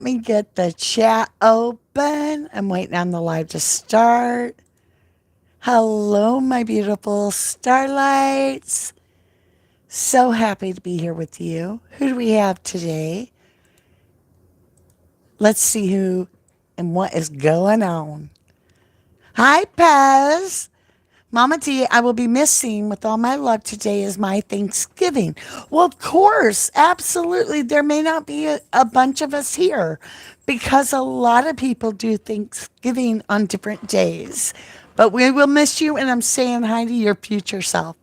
me get the chat open. I'm waiting on the live to start. Hello, my beautiful starlights. So happy to be here with you. Who do we have today? Let's see who and what is going on. Hi, Pez. Mama T, I will be missing with all my love. Today is my Thanksgiving. Well, of course, absolutely. There may not be a bunch of us here because a lot of people do Thanksgiving on different days. But we will miss you, and I'm saying hi to your future self.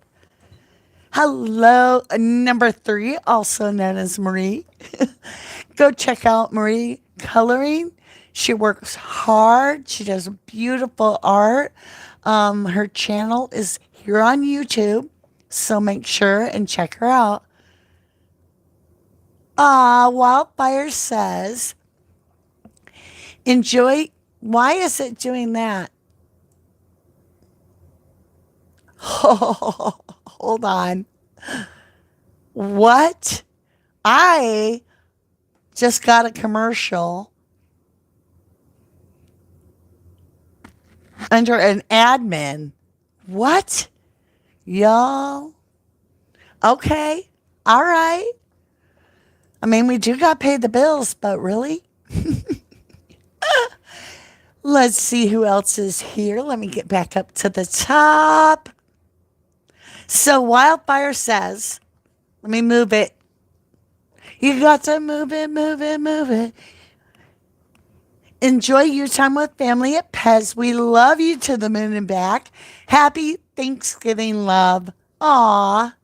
Hello, number 3, also known as Marie. Go check out Marie Coloring. She works hard. She does beautiful art. Her channel is here on YouTube, so make sure and check her out. Wildfire says, enjoy. Why is it doing that? Hold on. What? I just got a commercial under an admin. What? Y'all? Okay. All right. I mean, we do got to pay the bills, but really? Let's see who else is here. Let me get back up to the top. So Wildfire says, let me move it. You got to move it, move it, move it. Enjoy your time with family at Pez. We love you to the moon and back. Happy Thanksgiving, love. Aw.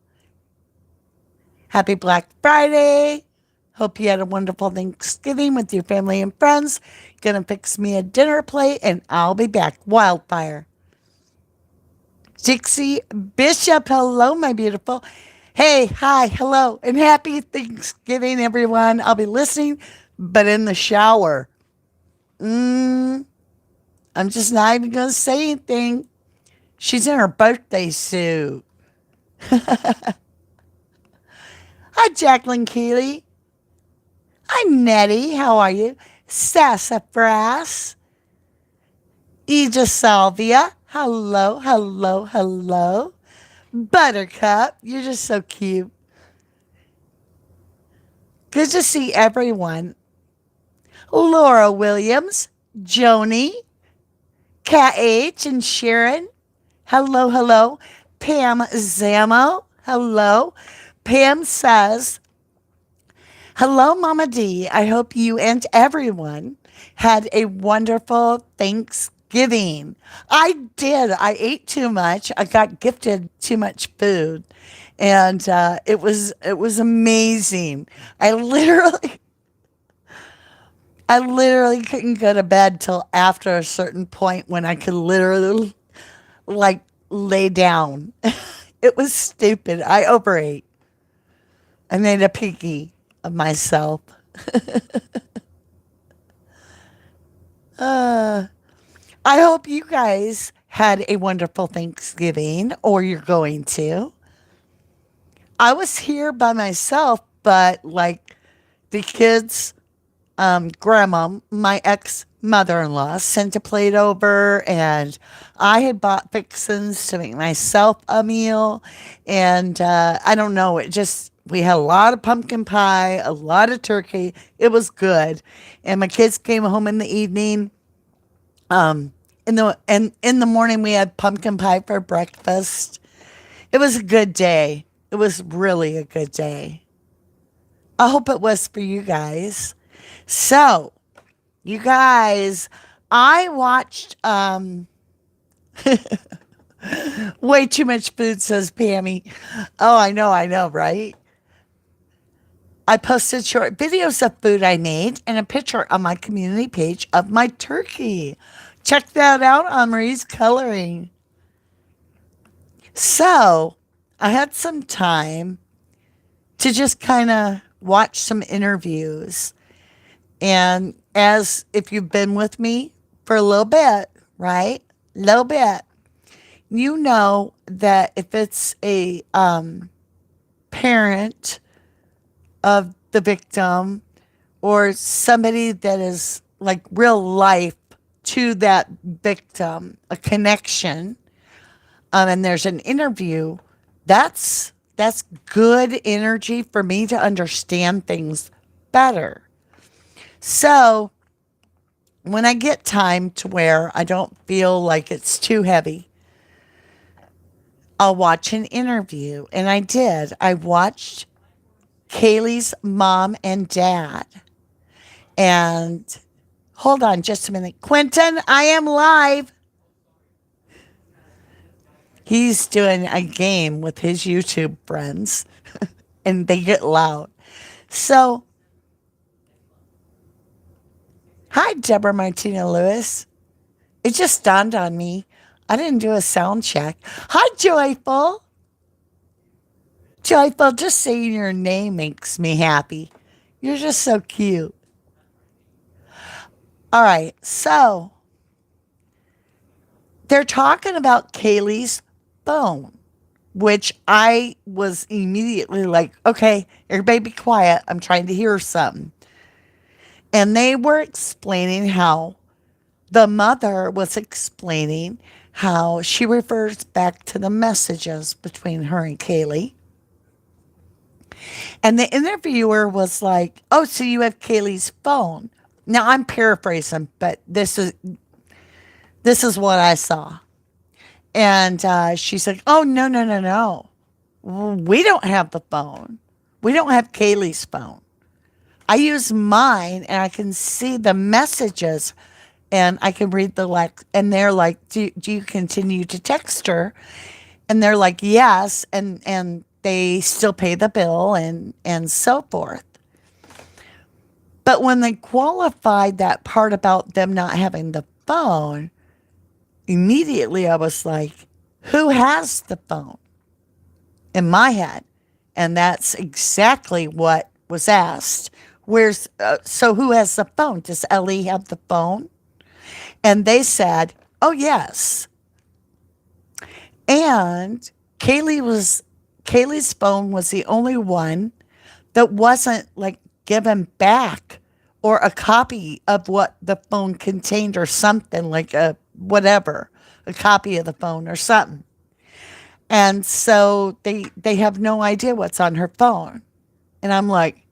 Happy Black Friday. Hope you had a wonderful Thanksgiving with your family and friends. Gonna fix me a dinner plate and I'll be back. Wildfire. Dixie Bishop, hello, my beautiful. Hey, hi, hello, and happy Thanksgiving, everyone. I'll be listening, but in the shower. I'm just not even going to say anything. She's in her birthday suit. Hi, Jacqueline Keeley. Hi, Nettie. How are you? Sassafras. Ija Salvia. Hello, hello, hello. Buttercup. You're just so cute. Good to see everyone. Laura Williams. Joni. Kat H. and Sharon. Hello, hello. Pam Zamo. Hello. Pam says, hello, Mama D. I hope you and everyone had a wonderful Thanksgiving. I did. I ate too much. I got gifted too much food. And it was amazing. I literally couldn't go to bed till after a certain point when I could literally like lay down. It was stupid. I overate. I made a piggy of myself. I hope you guys had a wonderful Thanksgiving or you're going to. I was here by myself, but like the kids, grandma, my ex mother in law, sent a plate over, and I had bought fixins to make myself a meal. And I don't know, we had a lot of pumpkin pie, a lot of turkey. It was good. And my kids came home in the evening. In the morning, we had pumpkin pie for breakfast. It was a good day. It was really a good day. I hope it was for you guys. So, you guys, I watched way too much food, says Pammy. Oh, I know, right? I posted short videos of food I made and a picture on my community page of my turkey. Check that out on Marie's Coloring. So, I had some time to just kind of watch some interviews. And as if you've been with me for a little bit, right? Little bit, you know that if it's a parent of the victim or somebody that is like real life to that victim, a connection, and there's an interview, that's good energy for me to understand things better. So when I get time to where I don't feel like it's too heavy, I'll watch an interview. And I did. I watched Kaylee's mom and dad. And hold on just a minute. Quentin, I am live. He's doing a game with his YouTube friends and they get loud. So, hi, Deborah Martina Lewis. It just dawned on me. I didn't do a sound check. Hi, Joyful. Joyful, just saying your name makes me happy. You're just so cute. All right, so they're talking about Kaylee's phone, which I was immediately like, okay, everybody be quiet. I'm trying to hear something. And they were explaining how the mother was explaining how she refers back to the messages between her and Kaylee. And the interviewer was like, "Oh, so you have Kaylee's phone?" Now I'm paraphrasing, but this is what I saw. And she's like, "Oh, no, no, no, no. We don't have the phone. We don't have Kaylee's phone. I use mine, and I can see the messages, and I can read the and they're like, do you continue to text her?" And they're like, "Yes," and they still pay the bill and so forth. But when they qualified that part about them not having the phone, immediately I was like, who has the phone? In my head. And that's exactly what was asked. So who has the phone? Does Ellie have the phone? And they said, oh, yes. And Kaylee's phone was the only one that wasn't like given back or a copy of what the phone contained or something like a whatever, a copy of the phone or something. And so they have no idea what's on her phone. And I'm like,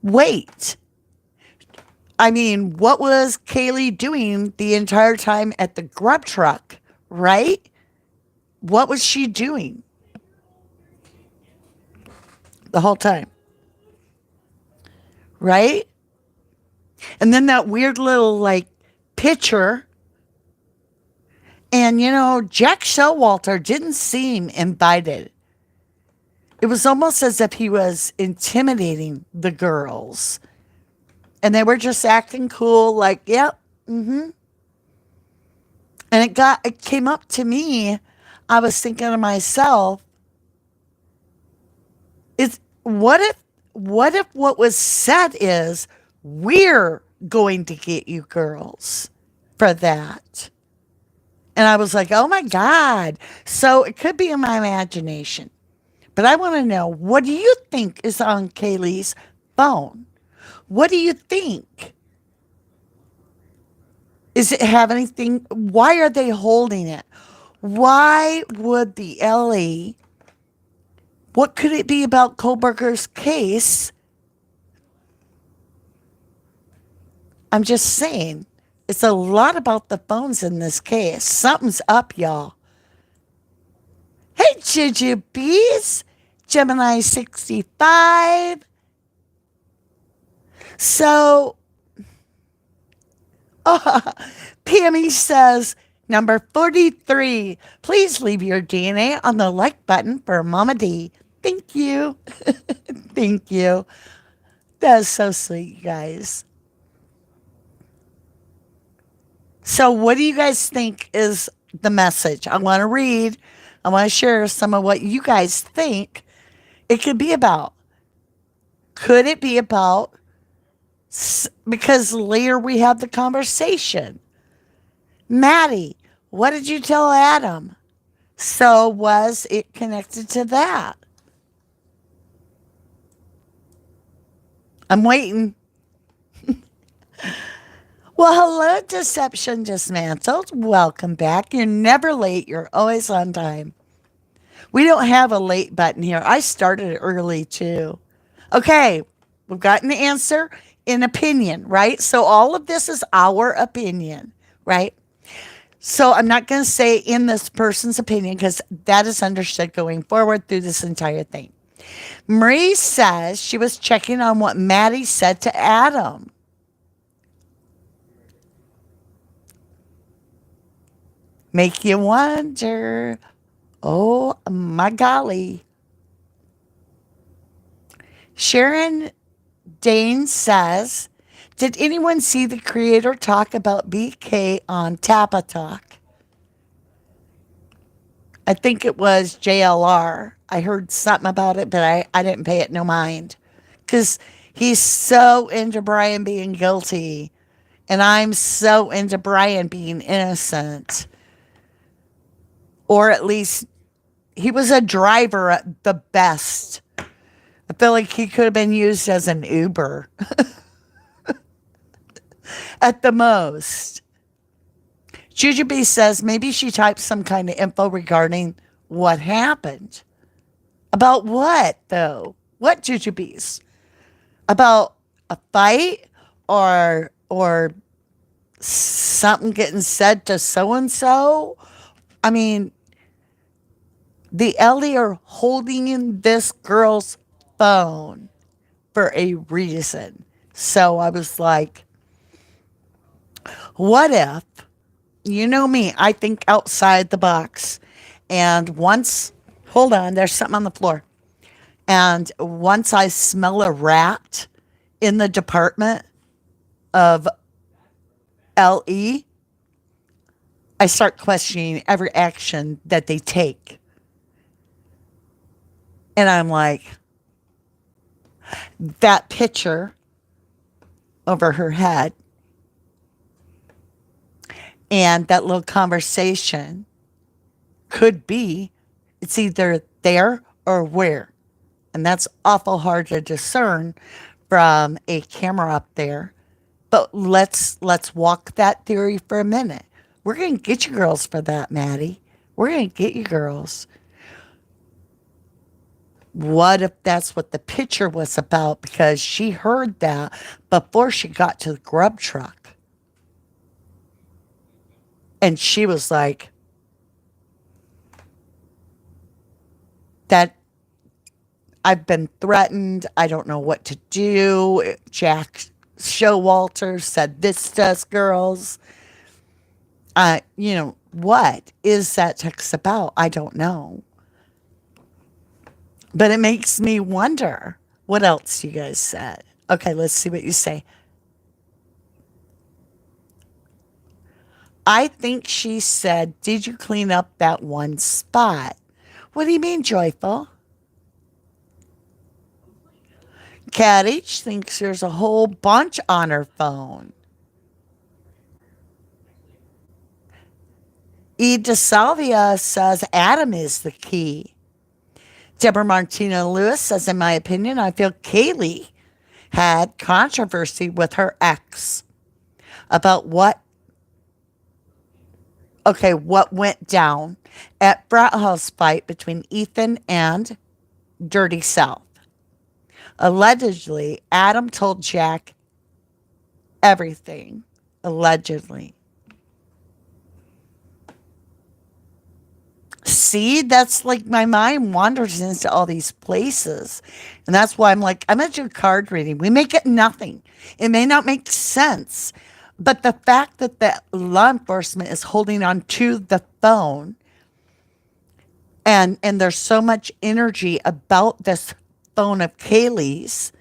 wait. I mean, what was Kaylee doing the entire time at the grub truck, right? What was she doing the whole time? Right? And then that weird little like picture. And Jack Showalter didn't seem invited. It was almost as if he was intimidating the girls. And they were just acting cool, like, yep, mm-hmm. And it came up to me. I was thinking to myself, is what was said is we're going to get you girls for that. And I was like, oh my God. So it could be in my imagination. But I want to know, what do you think is on Kaylee's phone? What do you think? Is it have anything? Why are they holding it? Why would the Ellie, what could it be about Kohlberger's case? I'm just saying, it's a lot about the phones in this case. Something's up, y'all. Hey, Jujubes, Gemini 65. So, Pammy says, number 43, please leave your DNA on the like button for Mama D. Thank you. Thank you. That is so sweet, you guys. So, what do you guys think is the message? I want to read. I want to share some of what you guys think it could be about. Could it be about, because later we have the conversation. Maddie, what did you tell Adam? So was it connected to that? I'm waiting. Well, hello, Deception Dismantled. Welcome back. You're never late. You're always on time. We don't have a late button here. I started early too. Okay, we've got an answer in opinion, right? So all of this is our opinion, right? So I'm not going to say in this person's opinion because that is understood going forward through this entire thing. Marie says she was checking on what Maddie said to Adam. Make you wonder. Oh my golly. Sharon Dane says, did anyone see the creator talk about BK on Tappa Talk? I think it was JLR. I heard something about it, but I didn't pay it no mind. Because he's so into Brian being guilty. And I'm so into Brian being innocent. Or at least he was a driver at the best. I feel like he could have been used as an Uber at the most. Jujubee says maybe she typed some kind of info regarding what happened. About what, though? What Jujubees? About a fight or something getting said to so and so? I mean, the Ellie are holding in this girl's phone for a reason. So I was like, what if, you know me, I think outside the box. And once, hold on, there's something on the floor. And once I smell a rat in the department of LE, I start questioning every action that they take. And I'm like, that picture over her head and that little conversation could be, it's either there or where. And that's awful hard to discern from a camera up there. But let's walk that theory for a minute. We're going to get you girls for that, Maddie. We're going to get you girls. What if that's what the picture was about? Because she heard that before she got to the grub truck. And she was like, that I've been threatened. I don't know what to do. Jack Showalter said this to us girls. What is that text about? I don't know. But it makes me wonder what else you guys said. Okay, let's see what you say. I think she said, did you clean up that one spot? What do you mean, Joyful? Cat H thinks there's a whole bunch on her phone. E. DeSalvia says Adam is the key. Deborah Martina Lewis says, in my opinion, I feel Kaylee had controversy with her ex about what went down at frat house fight between Ethan and Dirty South. Allegedly, Adam told Jack everything. Allegedly. See, that's like my mind wanders into all these places. And that's why I'm like, I'm going to do card reading. We make it nothing. It may not make sense. But the fact that the law enforcement is holding on to the phone and there's so much energy about this phone of Kaylee's,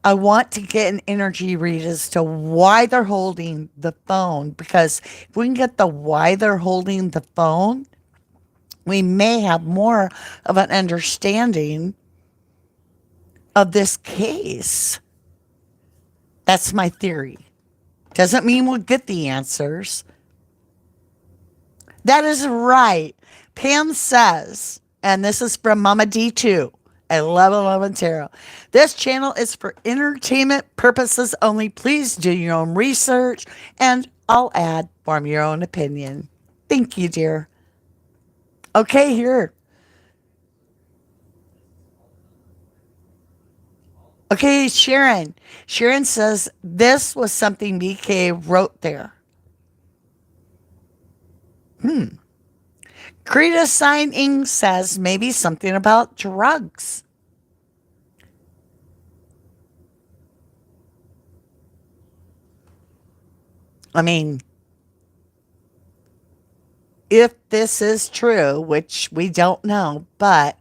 I want to get an energy read as to why they're holding the phone. Because if we can get the why they're holding the phone, we may have more of an understanding of this case. That's my theory. Doesn't mean we'll get the answers. That is right. Pam says, and this is from Mama D2, I love it, tarot. This channel is for entertainment purposes only. Please do your own research, and I'll add, form your own opinion. Thank you, dear. Okay, here. Okay, Sharon. Sharon says this was something BK wrote there. Krita Signing says maybe something about drugs. I mean, if this is true, which we don't know, but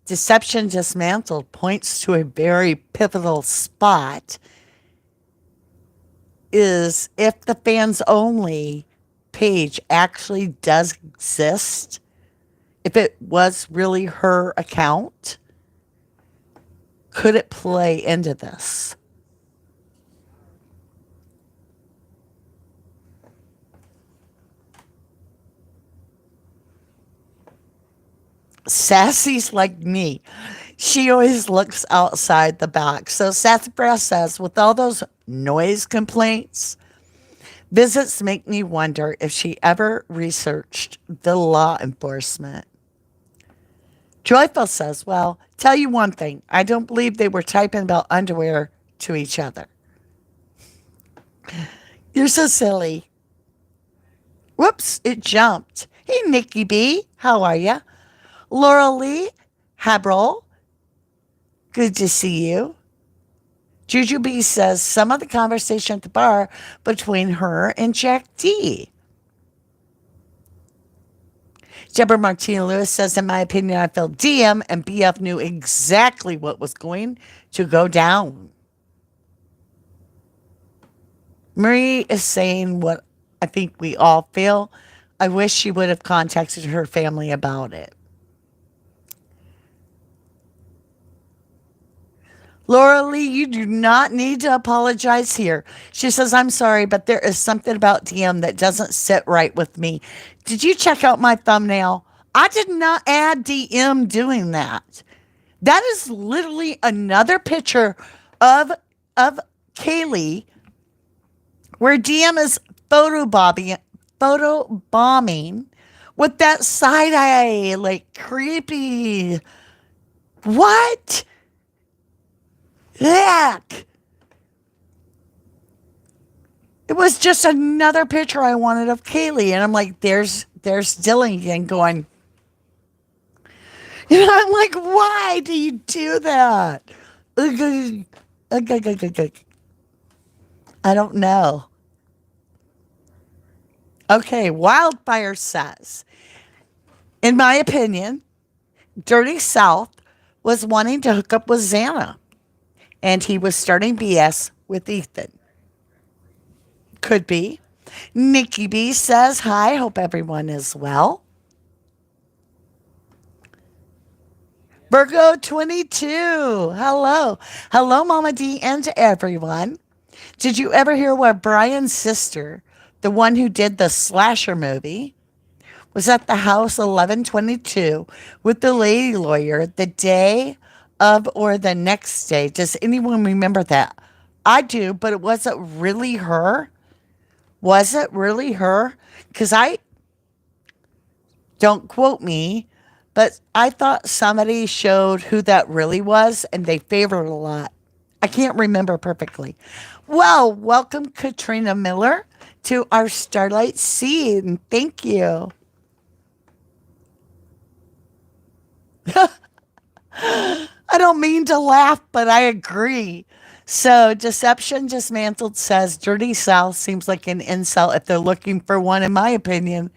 Deception Dismantled points to a very pivotal spot, is if the fans only page actually does exist, if it was really her account, could it play into this? Sassy's like me. She always looks outside the box. So Sassafras says, with all those noise complaints, visits make me wonder if she ever researched the law enforcement. Joyful says, well, tell you one thing. I don't believe they were typing about underwear to each other. You're so silly. Whoops, it jumped. Hey, Nikki B, how are you? Laura Lee, Habrol, good to see you. Juju B says some of the conversation at the bar between her and Jack D. Deborah Martina Lewis says, in my opinion, I feel DM and BF knew exactly what was going to go down. Marie is saying what I think we all feel. I wish she would have contacted her family about it. Laura Lee, you do not need to apologize here. She says, I'm sorry, but there is something about DM that doesn't sit right with me. Did you check out my thumbnail? I did not add DM doing that. That is literally another picture of Kaylee where DM is photobombing with that side eye, like creepy. What? Heck. It was just another picture I wanted of Kaylee. And I'm like, there's Dylan again going, you know, I'm like, why do you do that? I don't know. Okay, Wildfire says, in my opinion, Dirty South was wanting to hook up with Xana, and he was starting BS with Ethan. Could be. Nikki B says, hi, hope everyone is well. Virgo 22, hello. Hello, Mama D, and to everyone. Did you ever hear where Brian's sister, the one who did the slasher movie, was at the house 1122 with the lady lawyer the day of or the next day? Does anyone remember that? I do, but it wasn't really her. Was it really her? Because don't quote me, but I thought somebody showed who that really was, and they favored a lot. I can't remember perfectly. Well, welcome, Katrina Miller, to our Starlight Seed. Thank you. I don't mean to laugh, but I agree. So, Deception Dismantled says Dirty South seems like an insult if they're looking for one, in my opinion.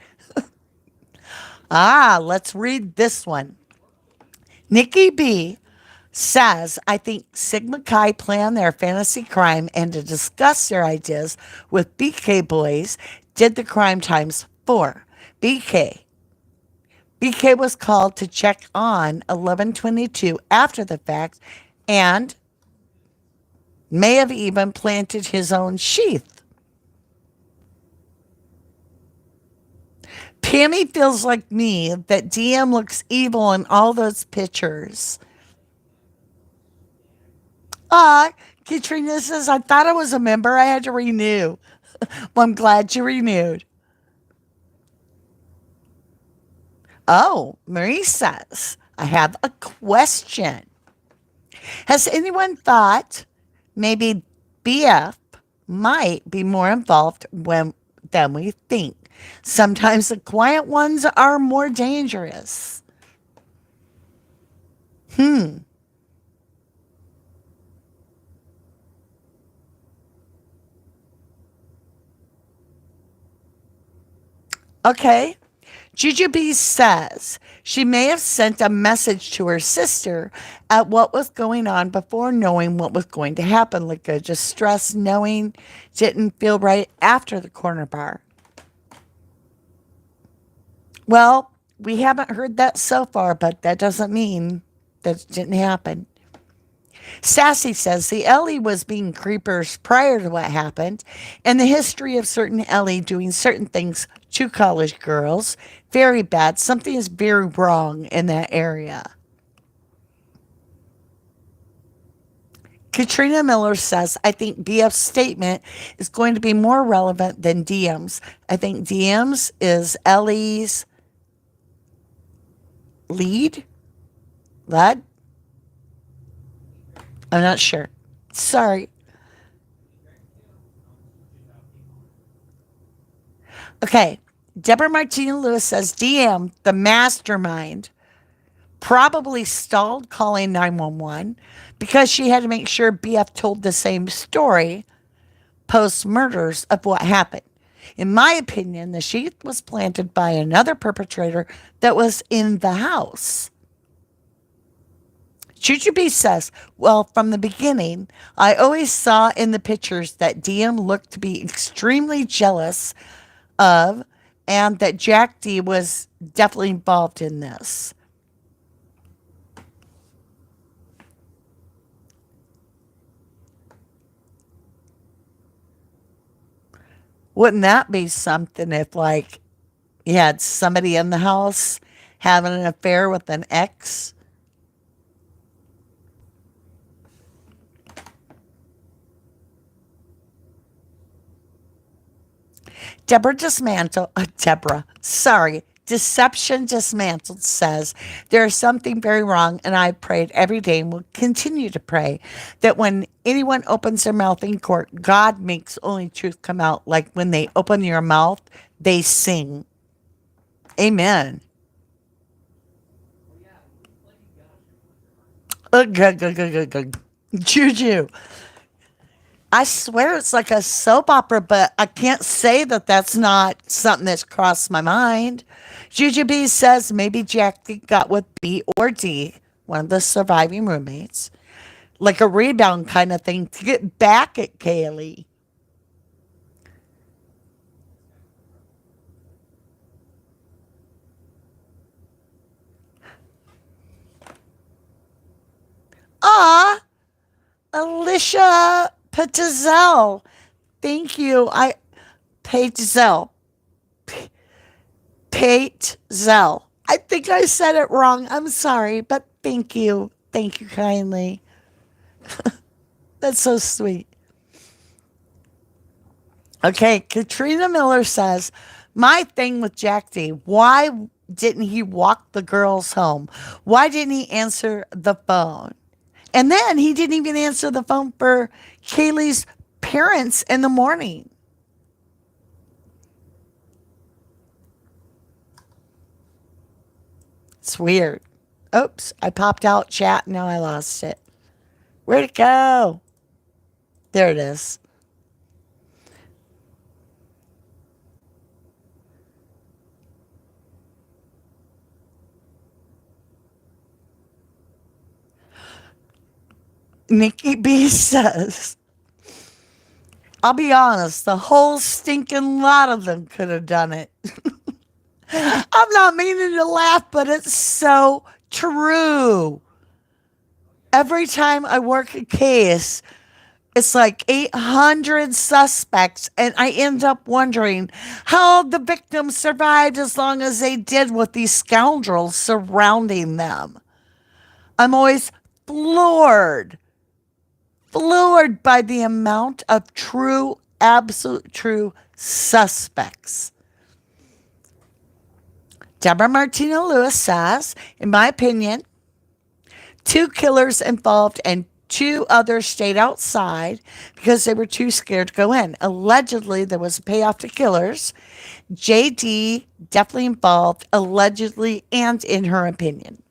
Let's read this one. Nikki B says, I think Sigma Chi planned their fantasy crime and to discuss their ideas with BK boys did the crime times 4. BK was called to check on 1122 after the fact and may have even planted his own sheath. Pammy feels like me that DM looks evil in all those pictures. Ah, Katrina says, I thought I was a member. I had to renew. Well, I'm glad you renewed. Oh, Marie says, I have a question. Has anyone thought maybe BF might be more involved than we think? Sometimes the quiet ones are more dangerous. Hmm. Okay. Jujubee says she may have sent a message to her sister at what was going on before knowing what was going to happen. Like a just stress knowing didn't feel right after the corner bar. Well, we haven't heard that so far, but that doesn't mean that it didn't happen. Sassy says the Ellie was being creepers prior to what happened, and the history of certain Ellie doing certain things to college girls. Very bad. Something is very wrong in that area. Katrina Miller says, I think BF's statement is going to be more relevant than DM's. I think DM's is Ellie's lead. Lad? I'm not sure. Sorry. Okay. Deborah Martina Lewis says DM, the mastermind, probably stalled calling 911 because she had to make sure BF told the same story post murders of what happened. In my opinion, the sheath was planted by another perpetrator that was in the house. Jujubee says, well, from the beginning, I always saw in the pictures that DM looked to be extremely jealous of and that Jack D was definitely involved in this. Wouldn't that be something if, like, you had somebody in the house having an affair with an ex? Deception Dismantled says there is something very wrong, and I prayed every day and will continue to pray that when anyone opens their mouth in court, God makes only truth come out. Like when they open your mouth, they sing. Amen. Ugh, ugh, ugh, ugh, ugh. Juju. I swear it's like a soap opera, but I can't say that that's not something that's crossed my mind. Juju B says maybe Jack got with B or D, one of the surviving roommates, like a rebound kind of thing to get back at Kaylee. Ah, Alicia Petzel. Thank you. Petzel. Petzel. I think I said it wrong. I'm sorry, but thank you. Thank you kindly. That's so sweet. Okay, Katrina Miller says, my thing with Jack D, why didn't he walk the girls home? Why didn't he answer the phone? And then he didn't even answer the phone for Kaylee's parents in the morning. It's weird. Oops, I popped out chat. Now I lost it. Where'd it go? There it is. Nikki B says, I'll be honest, the whole stinking lot of them could have done it. I'm not meaning to laugh, but it's so true. Every time I work a case, it's like 800 suspects, and I end up wondering how the victims survived as long as they did with these scoundrels surrounding them. I'm always floored, floored by the amount of true, absolute true suspects. Deborah Martina Lewis says, in my opinion, two killers involved and two others stayed outside because they were too scared to go in. Allegedly, there was a payoff to killers. JD definitely involved, allegedly, and in her opinion.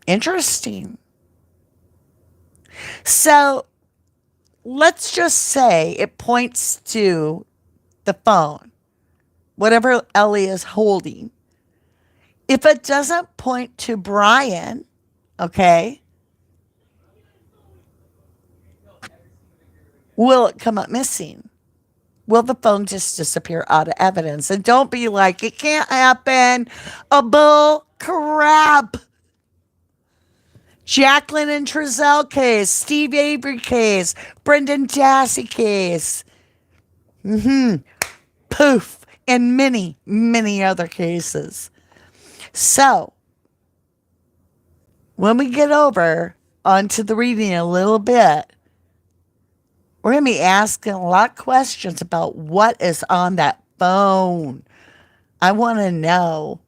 Interesting. So let's just say it points to the phone, whatever Ellie is holding. If it doesn't point to Brian, okay, will it come up missing? Will the phone just disappear out of evidence? And don't be like, it can't happen. A bull crap. Jacqueline and Trezell case, Steve Avery case, Brendan Dassey case. Poof. And many, many other cases. So, when we get over onto the reading a little bit, we're going to be asking a lot of questions about what is on that phone. I want to know.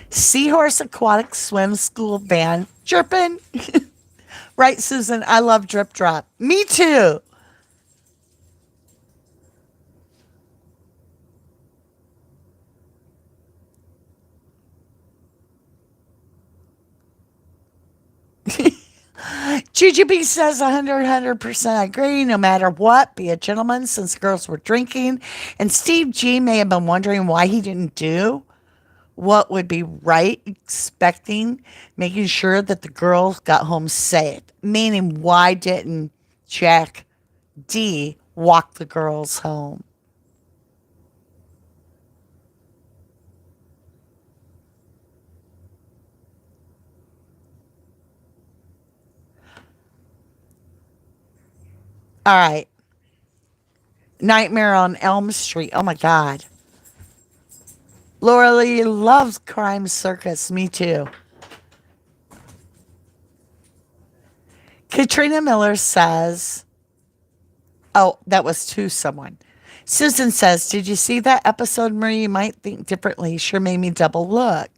Seahorse Aquatic Swim School van chirping. Right, Susan? I love drip drop. Me too. GGB says 100% agree. No matter what, be a gentleman since girls were drinking. And Steve G may have been wondering why he didn't do what would be right, expecting, making sure that the girls got home safe. Meaning, why didn't Jack D walk the girls home? All right. Nightmare on Elm Street. Oh my God. Laura Lee loves Crime Circus. Me too. Katrina Miller says, oh, that was to someone. Susan says, did you see that episode, Marie? You might think differently. Sure made me double look.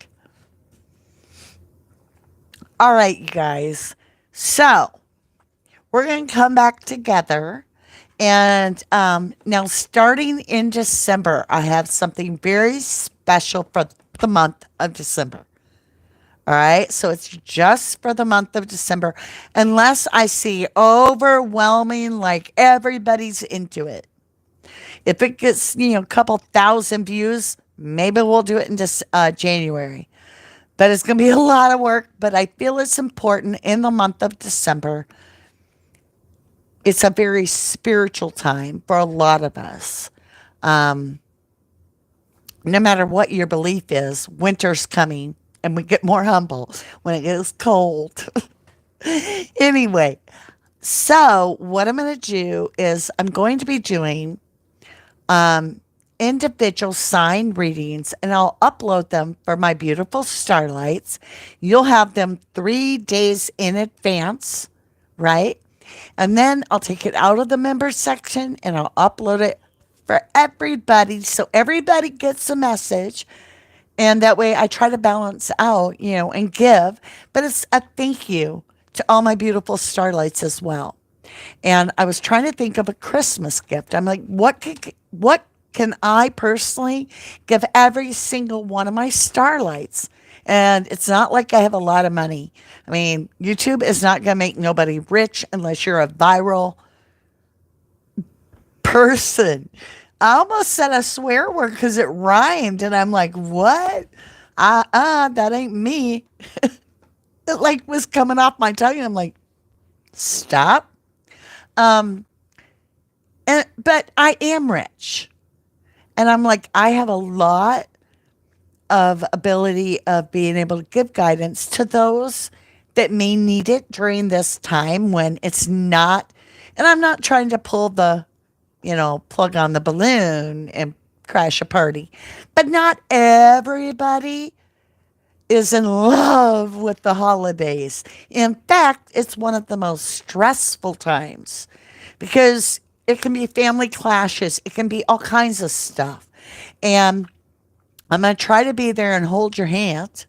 All right, you guys. So we're going to come back together. And now, starting in December, I have something very special for the month of December. All right. So it's just for the month of December, unless I see overwhelming, like everybody's into it. If it gets, a couple thousand views, maybe we'll do it in January. But it's going to be a lot of work. But I feel it's important in the month of December. It's a very spiritual time for a lot of us. No matter what your belief is, winter's coming and we get more humble when it gets cold. Anyway, so what I'm going to do is I'm going to be doing individual sign readings and I'll upload them for my beautiful starlights. You'll have them 3 days in advance, right? And then I'll take it out of the members section and I'll upload it for everybody so everybody gets a message. And that way I try to balance out, and give. But it's a thank you to all my beautiful starlights as well. And I was trying to think of a Christmas gift. I'm like, what can I personally give every single one of my starlights? And it's not like I have a lot of money. I mean, YouTube is not going to make nobody rich unless you're a viral person. I almost said a swear word because it rhymed. And I'm like, what? That ain't me. It like was coming off my tongue. And I'm like, stop. But I am rich. And I'm like, I have a lot of ability of being able to give guidance to those that may need it during this time when it's not, and I'm not trying to pull the, plug on the balloon and crash a party. But not everybody is in love with the holidays. In fact, it's one of the most stressful times because it can be family clashes, it can be all kinds of stuff. And I'm going to try to be there and hold your hand,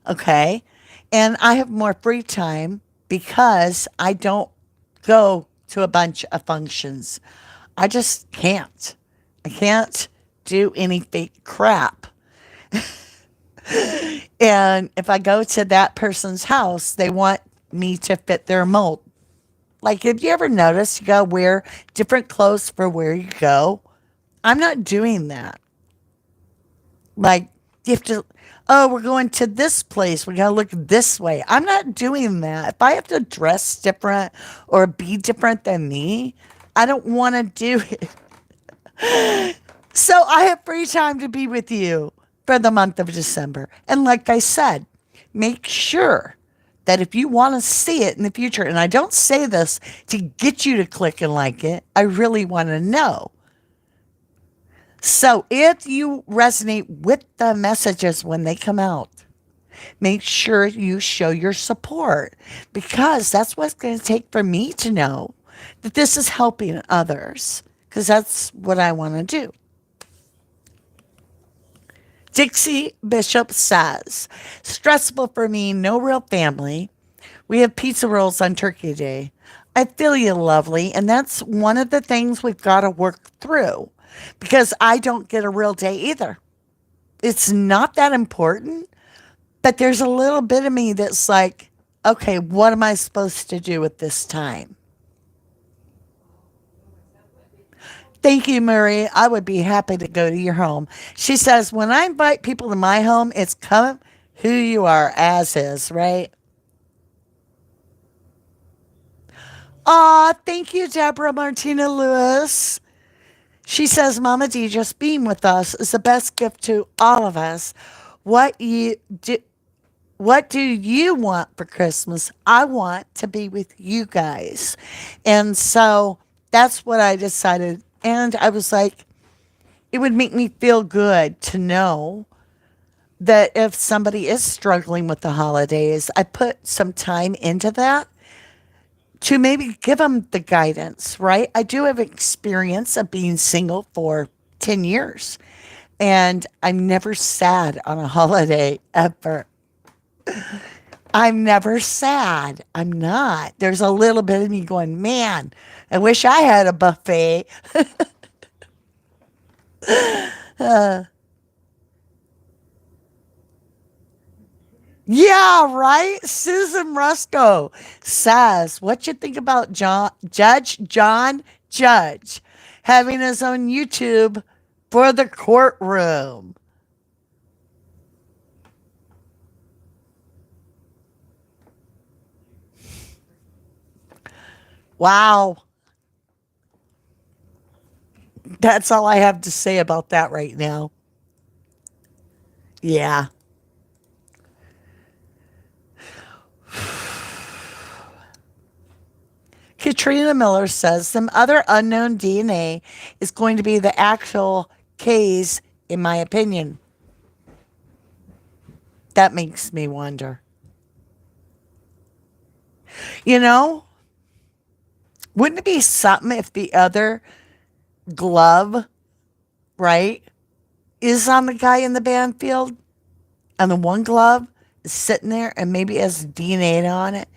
okay? And I have more free time because I don't go to a bunch of functions. I just can't. I can't do any fake crap. And if I go to that person's house, they want me to fit their mold. Like, have you ever noticed you gotta wear different clothes for where you go? I'm not doing that. Like, you have to, oh, we're going to this place. We gotta look this way. I'm not doing that. If I have to dress different or be different than me, I don't want to do it. So I have free time to be with you for the month of December. And like I said, make sure that if you want to see it in the future, and I don't say this to get you to click and like it, I really want to know. So if you resonate with the messages when they come out, make sure you show your support because that's what it's going to take for me to know that this is helping others because that's what I want to do. Dixie Bishop says, stressful for me, no real family. We have pizza rolls on Turkey Day. I feel you, lovely. And that's one of the things we've got to work through because I don't get a real day either. It's not that important, but there's a little bit of me that's like, okay, what am I supposed to do with this time? Thank you, Marie. I would be happy to go to your home. She says, when I invite people to my home, it's come who you are as is, right? Aw, thank you, Deborah Martina Lewis. She says, Mama D, just being with us is the best gift to all of us. What you do, what do you want for Christmas? I want to be with you guys. And so that's what I decided. And I was like, it would make me feel good to know that if somebody is struggling with the holidays, I put some time into that to maybe give them the guidance, right? I do have experience of being single for 10 years, and I'm never sad on a holiday ever. I'm never sad. I'm not. There's a little bit of me going, man, I wish I had a buffet. Yeah, right? Susan Rusco says, what you think about Judge John Judge having his own YouTube for the courtroom? Wow. That's all I have to say about that right now. Yeah. Katrina Miller says some other unknown DNA is going to be the actual K's, in my opinion. That makes me wonder. You know, wouldn't it be something if the other glove, right, is on the guy in the band field and the one glove is sitting there and maybe has DNA on it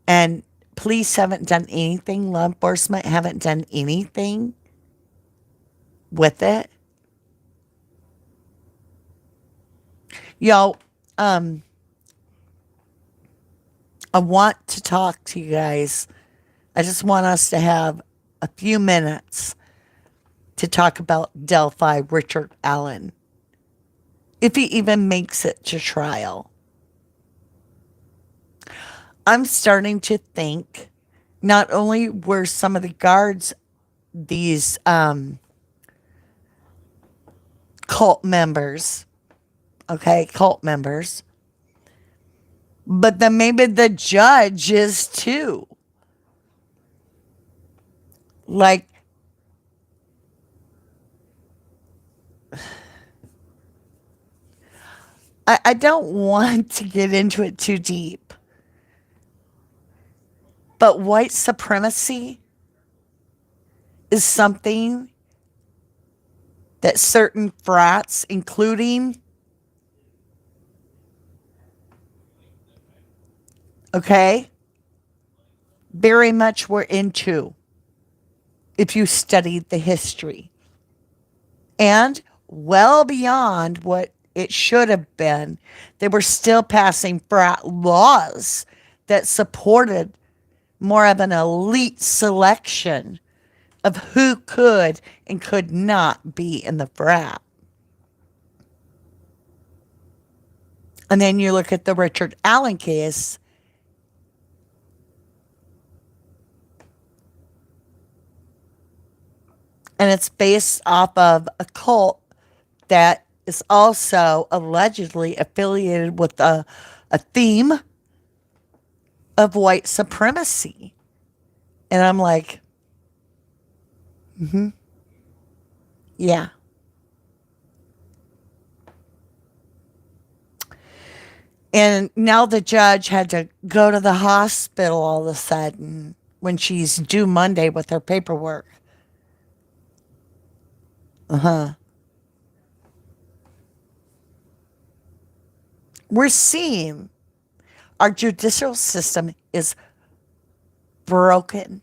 and police haven't done anything, law enforcement haven't done anything with it? Yo, um, I want to talk to you guys. I just want us to have a few minutes to talk about Delphi Richard Allen, if he even makes it to trial. I'm starting to think not only were some of the guards these cult members, okay, cult members, but then maybe the judge is too. Like, I don't want to get into it too deep, but white supremacy is something that certain frats, including, okay, very much were into if you studied the history. And well beyond what it should have been, they were still passing frat laws that supported more of an elite selection of who could and could not be in the frat. And then you look at the Richard Allen case. And it's based off of a cult that is also allegedly affiliated with a theme of white supremacy. And I'm like, yeah. And now the judge had to go to the hospital all of a sudden when she's due Monday with her paperwork. We're seeing our judicial system is broken.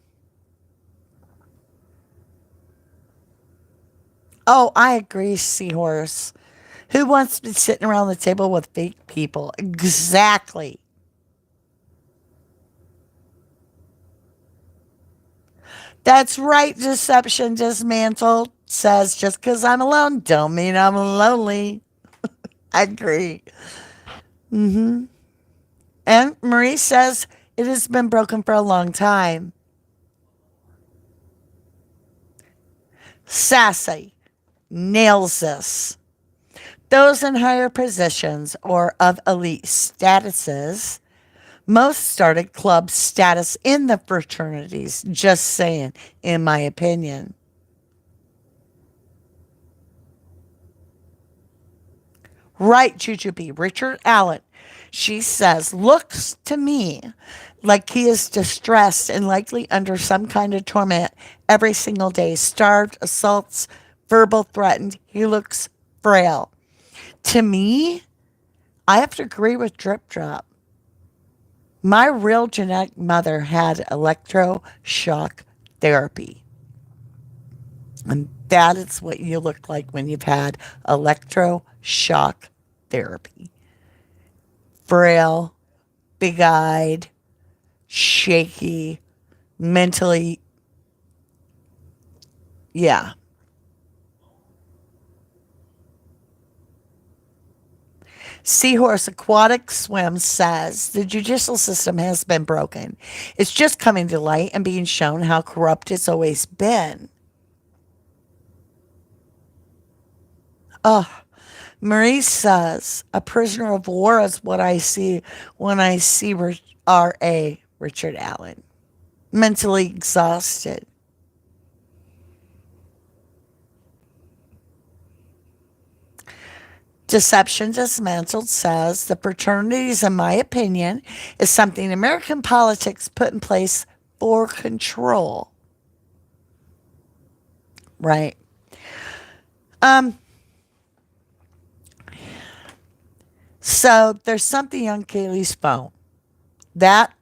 Oh, I agree, Seahorse. Who wants to be sitting around the table with fake people? Exactly. That's right, Deception Dismantled says just because I'm alone don't mean I'm lonely. I agree. And Marie says it has been broken for a long time. Sassy nails this. Those in higher positions or of elite statuses, most started club status in the fraternities. Just saying, in my opinion. Right, Jujubee. Richard Allen. She says, looks to me like he is distressed and likely under some kind of torment every single day. Starved, assaults, verbal threatened. He looks frail. To me, I have to agree with Drip Drop. My real genetic mother had electroshock therapy. And that is what you look like when you've had electroshock therapy. Frail, big eyed, shaky, mentally, yeah. Seahorse Aquatic Swim says the judicial system has been broken. It's just coming to light and being shown how corrupt it's always been. Oh, Marie says a prisoner of war is what I see when I see R.A. Richard Allen. Mentally exhausted. Deception Dismantled says the fraternities, in my opinion, is something American politics put in place for control. Right. So there's something on Kaylee's phone that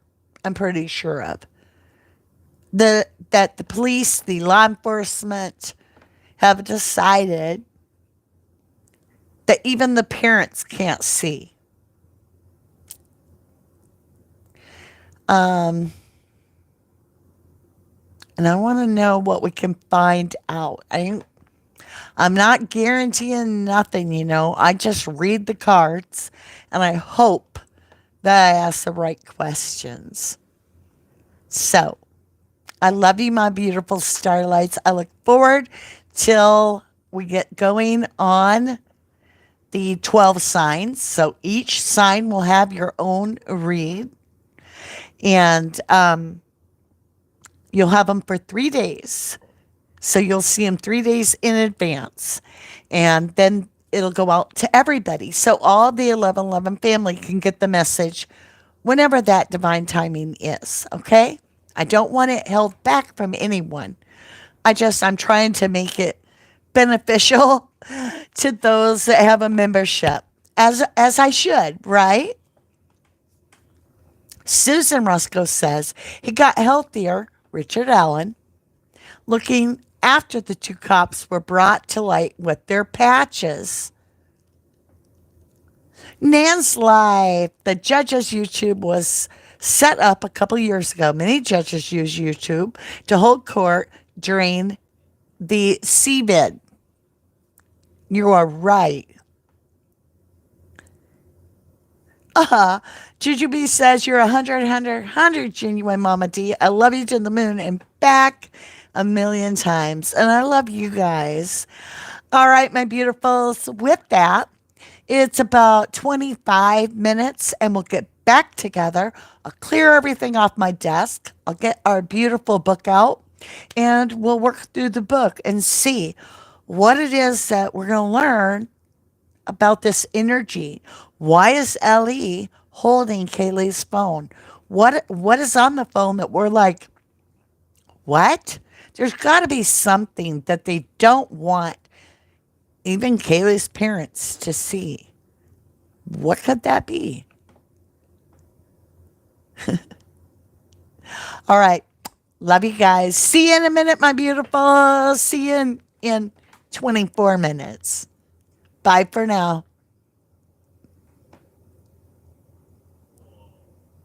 I'm pretty sure of. That the police, the law enforcement have decided that even the parents can't see. And I want to know what we can find out. I'm not guaranteeing nothing, you know. I just read the cards and I hope that I ask the right questions. So, I love you, my beautiful starlights. I look forward till we get going on the 12 signs. So each sign will have your own read. And you'll have them for 3 days. So you'll see them 3 days in advance. And then it'll go out to everybody. So all the 1111 family can get the message whenever that divine timing is. Okay. I don't want it held back from anyone. I'm trying to make it beneficial to those that have a membership, as I should, right? Susan Roscoe says he got healthier, Richard Allen, looking after the two cops were brought to light with their patches. Nan's life, the judge's YouTube was set up a couple years ago. Many judges use YouTube to hold court during the CBID. You are right. Jujubee says you're 100 genuine Mama D. I love you to the moon and back a million times. And I love you guys. All right, my beautifuls. With that, it's about 25 minutes and we'll get back together. I'll clear everything off my desk. I'll get our beautiful book out and we'll work through the book and see what it is that we're going to learn about this energy. Why is LE holding Kaylee's phone? What is on the phone that we're like, what? There's got to be something that they don't want even Kaylee's parents to see. What could that be? All right. Love you guys. See you in a minute, my beautiful. See you in 24 minutes. Bye for now.